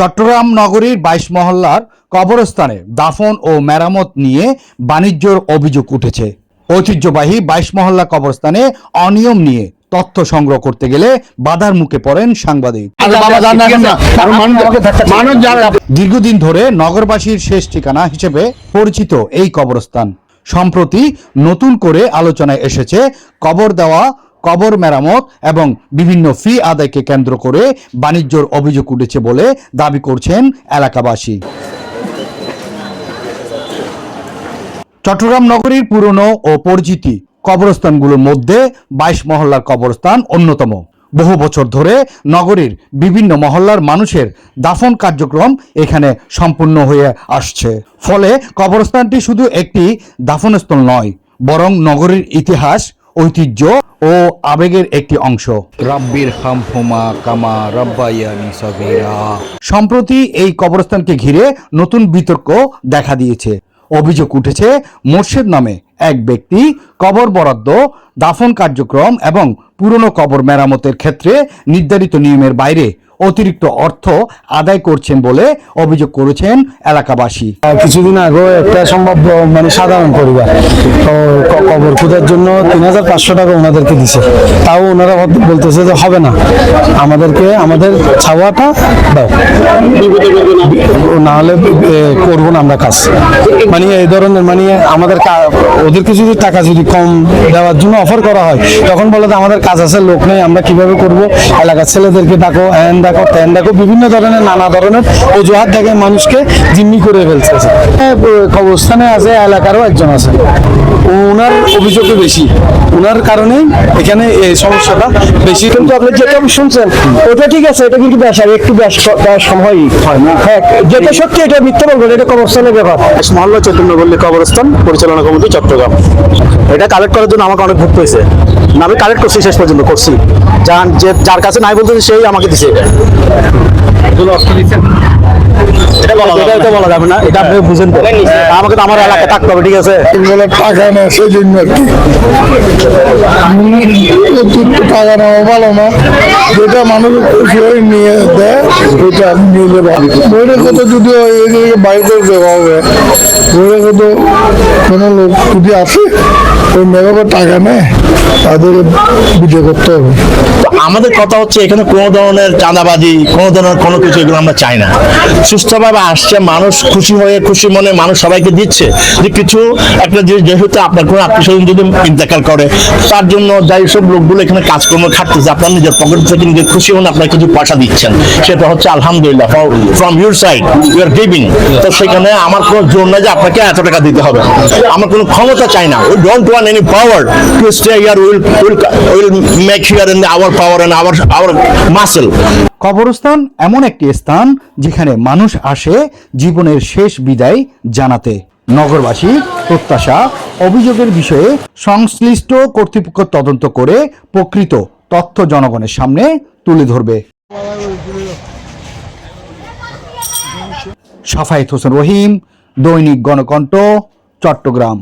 চট্টগ্রাম নগরীর 22 মহল্লার কবরস্থানে দাফন ও মেরামত নিয়ে বাণিজ্যর অভিযোগ উঠেছে। ঐতিহ্যবাহী 22 মহল্লা কবরস্থানে অনিয়ম নিয়ে তথ্য সংগ্রহ করতে গেলে বাধার মুখে পড়েন সাংবাদিক। দীর্ঘদিন ধরে নগরবাসীর শেষ ঠিকানা হিসেবে পরিচিত এই কবরস্থান সম্প্রতি নতুন করে আলোচনায় এসেছে। কবর দেওয়া, কবর মেরামত এবং বিভিন্ন ফি আদায়কে কেন্দ্র করে বাণিজ্যর অভিযোগ উঠেছে বলে দাবি করছেন এলাকাবাসী। চট্টগ্রাম নগরীর পুরনো ও পরিচিতি কবরস্থানগুলোর মধ্যে 22 মহল্লার কবরস্থান অন্যতম। বহু বছর ধরে নগরীর বিভিন্ন মহল্লার মানুষের দাফন কার্যক্রম এখানে সম্পূর্ণ হয়ে আসছে। ফলে কবরস্থানটি শুধু একটি দাফনস্থল নয়, বরং নগরীর ইতিহাস, ঐতিহ্য ও আবেগের একটি অংশ। রাব্বির হামহুমা কামা রাব্বায়ানি সগীরা। সম্প্রতি এই কবরস্থানকে ঘিরে নতুন বিতর্ক দেখা দিয়েছে। অভিযোগ উঠেছে মোর্শেদ নামে এক ব্যক্তি কবর বরাদ্দ, দাফন কার্যক্রম এবং পুরনো কবর মেরামতের ক্ষেত্রে নির্ধারিত নিয়মের বাইরে অতিরিক্ত অর্থ আদায় করছেন বলে অভিযোগ করেছেন এলাকাবাসী। কিছুদিন আগে একটা সম্ভাব্য সাধারণ পরিবার কবর খোঁজার জন্য 3500 টাকা ওনাদেরকে দিছে। তাও ওনারা বলতেছে যে হবে না, আমাদেরকে আমাদের ছাওয়াটা দাও, না হলে করবো না আমরা কাজ। এই ধরনের আমাদের ওদেরকে যদি টাকা যদি কম দেওয়ার জন্য অফার করা হয়, তখন বলে যে আমাদের কাজ আছে, লোক নেই, আমরা কিভাবে করব, এলাকার ছেলেদেরকে ডাকো, দেখো তেন দেখো, বিভিন্ন ধরনের নানা ধরনের অজুহাত দেখে মানুষকে জিম্মি করে ফেলছে। কবরস্থানে আছে, এলাকারও একজন আছে, ওনার অভিযোগও বেশি, ওনার কারণে এখানে এই সমস্যাটা বেশি। কিন্তু আপনি যেটা শুনছেন ওটা ঠিক আছে, এটা কিন্তু একটু সময় হয় না। হ্যাঁ, যেটা সত্যি এটা মিথ্যা বলবেন, এটা কবরস্থানের ব্যাপার। মহল্লা চৈতন্যপল্লী কবরস্থান পরিচালনা কমিটি চট্টগ্রাম, এটা কালেক্ট করার জন্য আমাকে অনেক ভুক্ত হয়েছে। আমি কালেক্ট করছি, শেষ পর্যন্ত করছি। যার কাছে নাই বলতে সেই আমাকে দিছে। এটা বলা যাবে না, এটা আপনি বুঝেন তো। আমাকে তো আমার এলাকায় থাকতে হবে, ঠিক আছে? টাকা নেই, সেই জন্য টাকা নেওয়া ভালো না। যেটা মানুষ নিয়ে দেয় ওইটা নিলে ভালো। বইটা কত যদি বাড়িতে দেওয়া হবে, বইটা কত কোনো লোক যদি আসে ওই মেঘাবার টাকা নেয়, তাদের বিজয় করতে হবে। আমাদের কথা হচ্ছে এখানে কোনো ধরনের চাঁদাবাজি, কোনো ধরনের কোনো কিছু এগুলো আমরা চাই না। সুস্থভাবে আসছে মানুষ, খুশি হয়ে খুশি মনে মানুষ সবাইকে দিচ্ছে যে কিছু একটা জিনিস, যেহেতু আপনার কোনো আত্মীয় যদি ইন্তেকাল করে, তার জন্য যাই সব লোকগুলো এখানে কাজকর্ম খাটতেছে, আপনার নিজের পকেট থেকে নিজের খুশি মনে আপনার কিছু পয়সা দিচ্ছেন, সেটা হচ্ছে আলহামদুলিল্লাহ from your side you are giving. তো সেখানে আমার কোনো জোর নাই যে আপনাকে এত টাকা দিতে হবে, আমার কোনো ক্ষমতা চাই না। We don't want any power to stay here, will make here in our power and our muscle. কবরস্থান এমন একটি স্থান যেখানে মানুষ আসে জীবনের শেষ বিদায় জানাতে। নগরবাসী প্রত্যাশা, অভিযোগের বিষয়ে সংশ্লিষ্ট কর্তৃপক্ষ তদন্ত করে প্রকৃত তথ্য জনগণের সামনে তুলে ধরবে। সাফায়েত হোসেন রহিম, দৈনিক গণকণ্ঠ, চট্টগ্রাম।